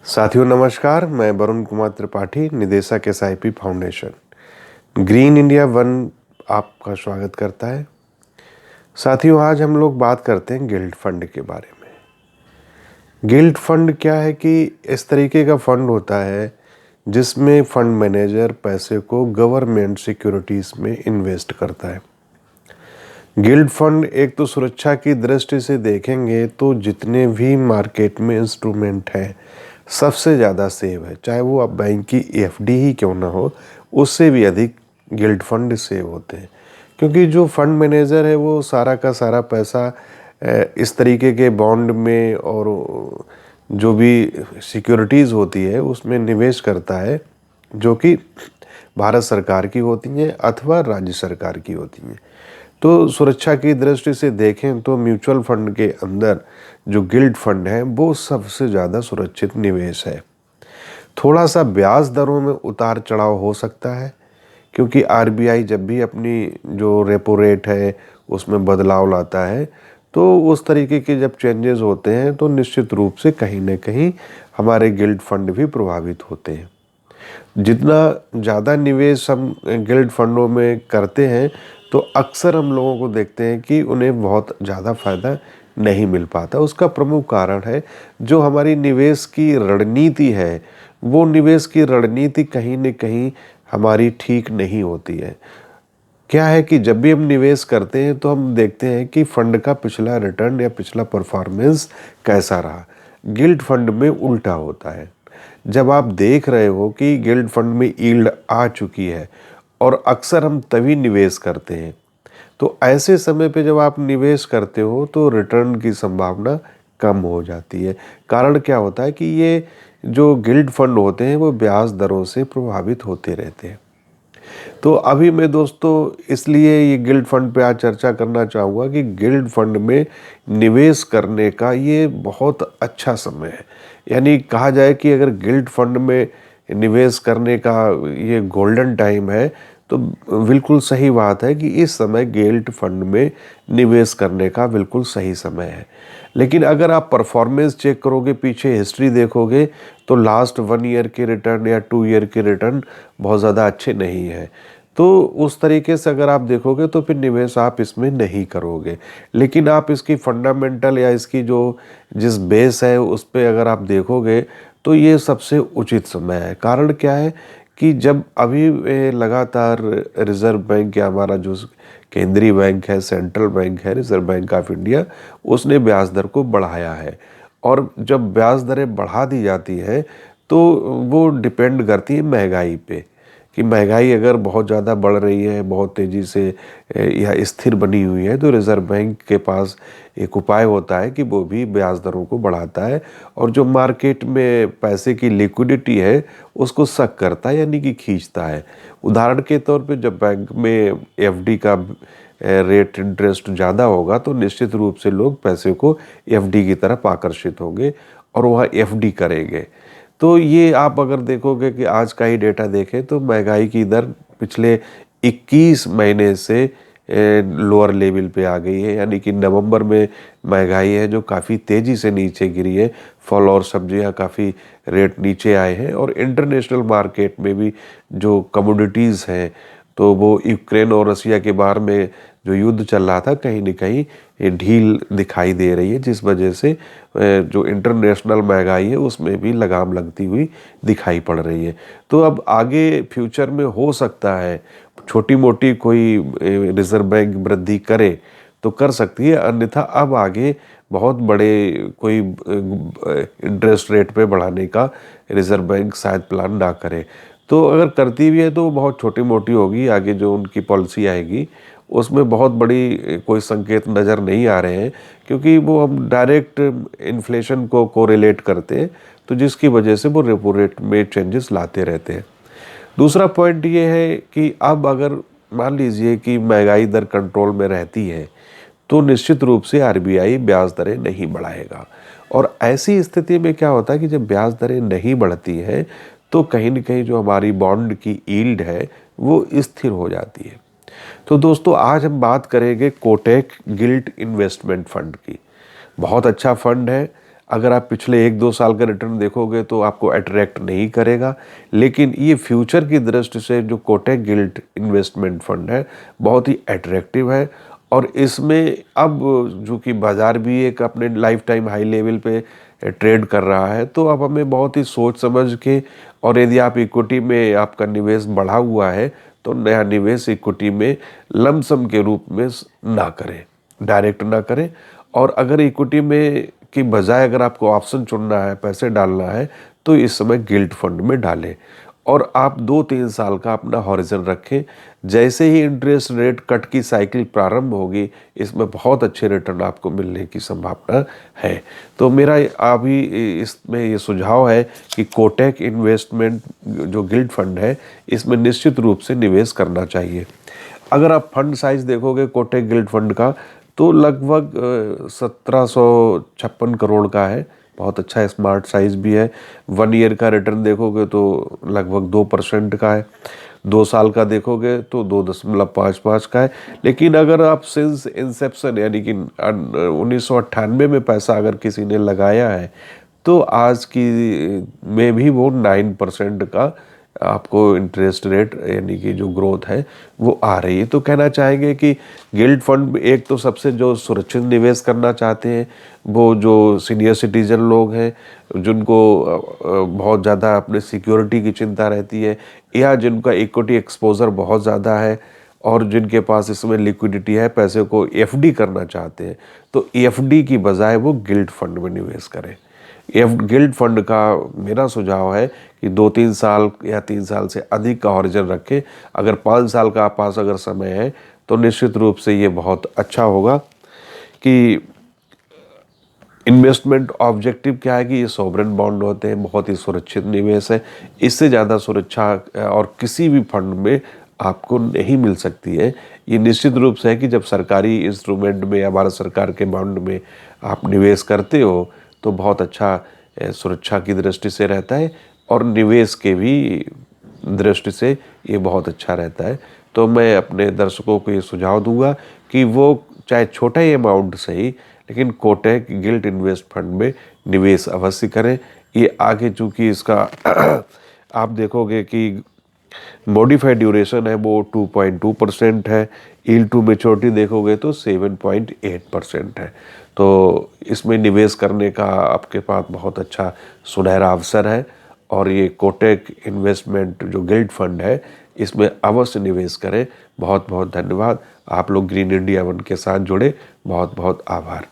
साथियों नमस्कार, मैं वरुण कुमार त्रिपाठी, निदेशक SIP foundation green India one आपका स्वागत करता है। साथियों आज हम लोग बात करते हैं गिल्ड फंड के बारे में। गिल्ड फंड क्या है कि इस तरीके का फंड होता है जिसमें फंड मैनेजर पैसे को गवर्नमेंट सिक्योरिटीज़ में इन्वेस्ट करता है। गिल्ड फंड एक तो सुरक्षा की दृष्टि से देखेंगे तो जितने भी मार्केट में इंस्ट्रूमेंट हैं सबसे ज़्यादा सेव है, चाहे वो अब बैंक की एफडी ही क्यों ना हो, उससे भी अधिक गिल्ड फंड सेव होते हैं। क्योंकि जो फंड मैनेजर है वो सारा का सारा पैसा इस तरीके के बॉन्ड में और जो भी सिक्योरिटीज़ होती है उसमें निवेश करता है, जो कि भारत सरकार की होती हैं अथवा राज्य सरकार की होती हैं। तो सुरक्षा की दृष्टि से देखें तो म्यूचुअल फंड के अंदर जो गिल्ड फंड है वो सबसे ज़्यादा सुरक्षित निवेश है। थोड़ा सा ब्याज दरों में उतार चढ़ाव हो सकता है, क्योंकि आरबीआई जब भी अपनी जो रेपो रेट है उसमें बदलाव लाता है तो उस तरीके के जब चेंजेस होते हैं तो निश्चित रूप से कहीं ना कहीं हमारे गिल्ड फंड भी प्रभावित होते हैं। जितना ज़्यादा निवेश हम गिल्ड फंडों में करते हैं तो अक्सर हम लोगों को देखते हैं कि उन्हें बहुत ज़्यादा फायदा नहीं मिल पाता। उसका प्रमुख कारण है जो हमारी निवेश की रणनीति है, वो निवेश की रणनीति कहीं न कहीं हमारी ठीक नहीं होती है। क्या है कि जब भी हम निवेश करते हैं तो हम देखते हैं कि फंड का पिछला रिटर्न या पिछला परफॉर्मेंस कैसा रहा। गिल्ड फंड में उल्टा होता है। जब आप देख रहे हो कि गिल्ड फंड में यील्ड आ चुकी है और अक्सर हम तभी निवेश करते हैं, तो ऐसे समय पे जब आप निवेश करते हो तो रिटर्न की संभावना कम हो जाती है। कारण क्या होता है कि ये जो गिल्ड फंड होते हैं वो ब्याज दरों से प्रभावित होते रहते हैं। तो अभी मैं दोस्तों इसलिए ये गिल्ड फंड पे आज चर्चा करना चाहूँगा कि गिल्ड फंड में निवेश करने का ये बहुत अच्छा समय है। यानी कहा जाए कि अगर गिल्ड फंड में निवेश करने का ये गोल्डन टाइम है तो बिल्कुल सही बात है कि इस समय गिल्ड फंड में निवेश करने का बिल्कुल सही समय है। लेकिन अगर आप परफॉर्मेंस चेक करोगे, पीछे हिस्ट्री देखोगे तो लास्ट 1 ईयर के रिटर्न या 2 ईयर के रिटर्न बहुत ज़्यादा अच्छे नहीं हैं। तो उस तरीके से अगर आप देखोगे तो फिर निवेश आप इसमें नहीं करोगे। लेकिन आप इसकी फंडामेंटल या इसकी जो जिस बेस है उस पे अगर आप देखोगे तो ये सबसे उचित समय है। कारण क्या है कि जब अभी लगातार रिज़र्व बैंक या हमारा जो केंद्रीय बैंक है, सेंट्रल बैंक है, रिज़र्व बैंक ऑफ इंडिया, उसने ब्याज दर को बढ़ाया है। और जब ब्याज दरें बढ़ा दी जाती हैं तो वो डिपेंड करती है महंगाई पे, कि महंगाई अगर बहुत ज़्यादा बढ़ रही है, बहुत तेज़ी से या स्थिर बनी हुई है, तो रिज़र्व बैंक के पास एक उपाय होता है कि वो भी ब्याज दरों को बढ़ाता है और जो मार्केट में पैसे की लिक्विडिटी है उसको सक करता है, यानी कि खींचता है। उदाहरण के तौर पे जब बैंक में एफडी का रेट इंटरेस्ट ज़्यादा होगा तो निश्चित रूप से लोग पैसे को एफडी की तरफ आकर्षित होंगे और वह एफडी करेंगे। तो ये आप अगर देखोगे कि आज का ही डेटा देखें तो महंगाई की दर पिछले 21 महीने से लोअर लेवल पे आ गई है। यानी कि नवंबर में महंगाई है जो काफ़ी तेज़ी से नीचे गिरी है। फल और सब्जियां काफ़ी रेट नीचे आए हैं और इंटरनेशनल मार्केट में भी जो कमोडिटीज़ हैं, तो वो यूक्रेन और रसिया के बारे में जो युद्ध चल रहा था, कहीं न कहीं ये ढील दिखाई दे रही है, जिस वजह से जो इंटरनेशनल महंगाई है उसमें भी लगाम लगती हुई दिखाई पड़ रही है। तो अब आगे फ्यूचर में हो सकता है छोटी मोटी कोई रिज़र्व बैंक वृद्धि करे तो कर सकती है, अन्यथा अब आगे बहुत बड़े कोई इंटरेस्ट रेट पे बढ़ाने का रिज़र्व बैंक शायद प्लान ना करे। तो अगर करती भी है तो बहुत छोटी मोटी होगी। आगे जो उनकी पॉलिसी आएगी उसमें बहुत बड़ी कोई संकेत नज़र नहीं आ रहे हैं, क्योंकि वो हम डायरेक्ट इन्फ्लेशन को कोरिलेट करते हैं, तो जिसकी वजह से वो रेपो रेट में चेंजेस लाते रहते हैं। दूसरा पॉइंट ये है कि अब अगर मान लीजिए कि महंगाई दर कंट्रोल में रहती है तो निश्चित रूप से आरबीआई ब्याज दरें नहीं बढ़ाएगा। और ऐसी स्थिति में क्या होता है कि जब ब्याज दरें नहीं बढ़ती हैं तो कहीं न कहीं जो हमारी बॉन्ड की यील्ड है वो स्थिर हो जाती है। तो दोस्तों आज हम बात करेंगे कोटक गिल्ड इन्वेस्टमेंट फंड की। बहुत अच्छा फंड है। अगर आप पिछले 1-2 साल का रिटर्न देखोगे तो आपको अट्रैक्ट नहीं करेगा, लेकिन ये फ्यूचर की दृष्टि से जो कोटक गिल्ड इन्वेस्टमेंट फंड है बहुत ही अट्रैक्टिव है। और इसमें अब जो कि बाज़ार भी एक अपने लाइफ टाइम हाई लेवल पे ट्रेड कर रहा है, तो अब हमें बहुत ही सोच समझ के, और यदि आप इक्विटी में आपका निवेश बढ़ा हुआ है तो नया निवेश इक्विटी में लमसम के रूप में ना करें, डायरेक्ट ना करें। और अगर इक्विटी में की बजाय अगर आपको ऑप्शन चुनना है, पैसे डालना है, तो इस समय गिल्ड फंड में डालें। और आप 2-3 साल का अपना हॉरिजन रखें। जैसे ही इंटरेस्ट रेट कट की साइकिल प्रारंभ होगी, इसमें बहुत अच्छे रिटर्न आपको मिलने की संभावना है। तो मेरा अभी इसमें ये सुझाव है कि कोटक इन्वेस्टमेंट जो गिल्ड फंड है, इसमें निश्चित रूप से निवेश करना चाहिए। अगर आप फंड साइज देखोगे कोटक गिल्ड फंड का, तो लगभग 1756 करोड़ का है। बहुत अच्छा स्मार्ट साइज भी है। 1 ईयर का रिटर्न देखोगे तो लगभग 2% का है। 2 साल का देखोगे तो 2.55 का है। लेकिन अगर आप सिंस इंसेप्शन यानी कि 1998 में पैसा अगर किसी ने लगाया है, तो आज की में भी वो 9% का आपको इंटरेस्ट रेट यानी कि जो ग्रोथ है वो आ रही है। तो कहना चाहेंगे कि गिल्ड फंड एक तो सबसे जो सुरक्षित निवेश करना चाहते हैं, वो जो सीनियर सिटीजन लोग हैं, जिनको बहुत ज़्यादा अपने सिक्योरिटी की चिंता रहती है, या जिनका इक्विटी एक्सपोजर बहुत ज़्यादा है और जिनके पास इसमें लिक्विडिटी है, पैसे को एफडी करना चाहते हैं, तो एफडी की बजाय वो गिल्ड फंड में निवेश करें। गिल्ड फंड का मेरा सुझाव है कि 2-3 साल या 3 साल से अधिक का हॉरिजन रखें। अगर 5 साल का आप पास अगर समय है तो निश्चित रूप से ये बहुत अच्छा होगा। कि इन्वेस्टमेंट ऑब्जेक्टिव क्या है कि ये सॉवरेन बॉन्ड होते हैं, बहुत ही सुरक्षित निवेश है। इससे ज़्यादा सुरक्षा और किसी भी फंड में आपको नहीं मिल सकती है। ये निश्चित रूप से है कि जब सरकारी इंस्ट्रूमेंट में या भारत सरकार के बॉन्ड में आप निवेश करते हो तो बहुत अच्छा सुरक्षा की दृष्टि से रहता है, और निवेश के भी दृष्टि से ये बहुत अच्छा रहता है। तो मैं अपने दर्शकों को ये सुझाव दूंगा कि वो चाहे छोटा ही अमाउंट सही, लेकिन कोटक गिल्ड इन्वेस्ट फंड में निवेश अवश्य करें। ये आगे चूँकि इसका आप देखोगे कि मॉडिफाइड ड्यूरेशन है वो 2.2% है, यील्ड टू मैच्योरिटी देखोगे तो 7.8% है। तो इसमें निवेश करने का आपके पास बहुत अच्छा सुनहरा अवसर है, और ये कोटक इन्वेस्टमेंट जो गिल्ड फंड है इसमें अवश्य निवेश करें। बहुत बहुत धन्यवाद। आप लोग ग्रीन इंडिया वन के साथ जुड़े, बहुत बहुत आभार।